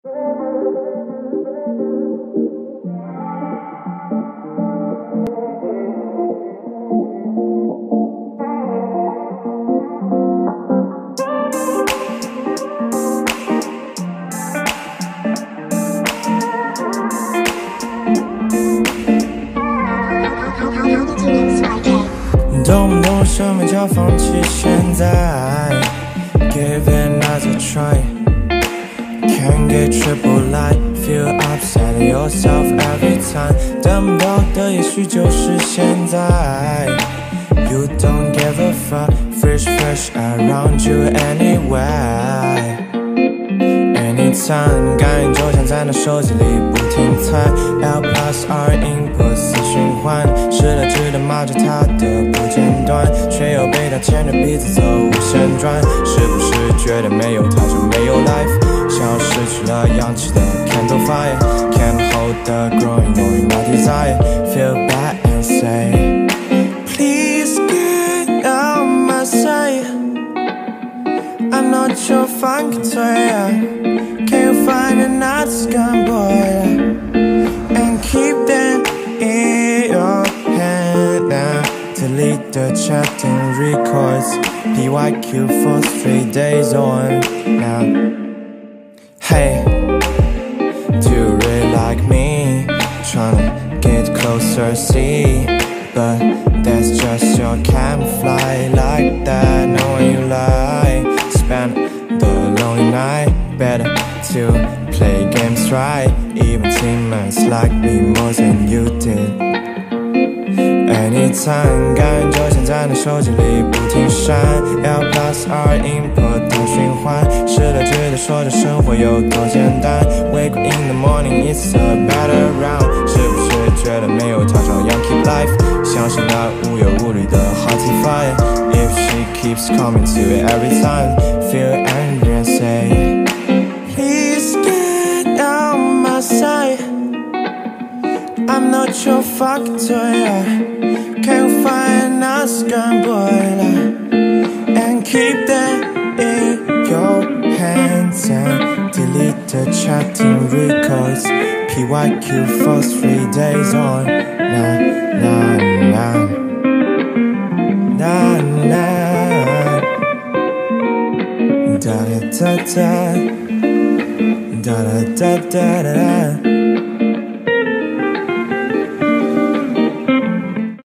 懂不懂什么叫放弃现在 Give it another try Can't get triple light Feel upset at yourself every time 等不到的也许就是现在 You don't give a fuck Fresh around you anyway Anytime 感应就像在那手机里不停猜 L plus R input 死循环失了智的骂着他的不间断却又被他牵着鼻子走无限转是不是觉得没有他就没有 life 像失去了氧气的 candle fire Can't hold the growing knowing my desire Feel bad and say Please get out my sight I'm not your funky toy Can you find another scum boy And keep them in your hand now Delete the chatting records PYQ for 3 days on now Hey, do you really like me? Tryna get closer, see But that's just your camouflage Like that, knowing you lie Spend the lonely night Better to play games right Even teammates like me more than you did Anytime 感觉就像在那手机里不停闪 L plus R input 的循环失了智的说着生活有多简单 Wake up in the morning it's a better round 是不是觉得没有他照样 keep life 像是那无忧无虑的 hearty fire If she keeps coming to it every time Feel angry and say Please get out my sight I'm not your fucking toy Can you find a scum boy And keep them in your hands And delete the chatting records PYQ for 3 days on Nah, nah, nah Nah, nah Da da da da Da da da da da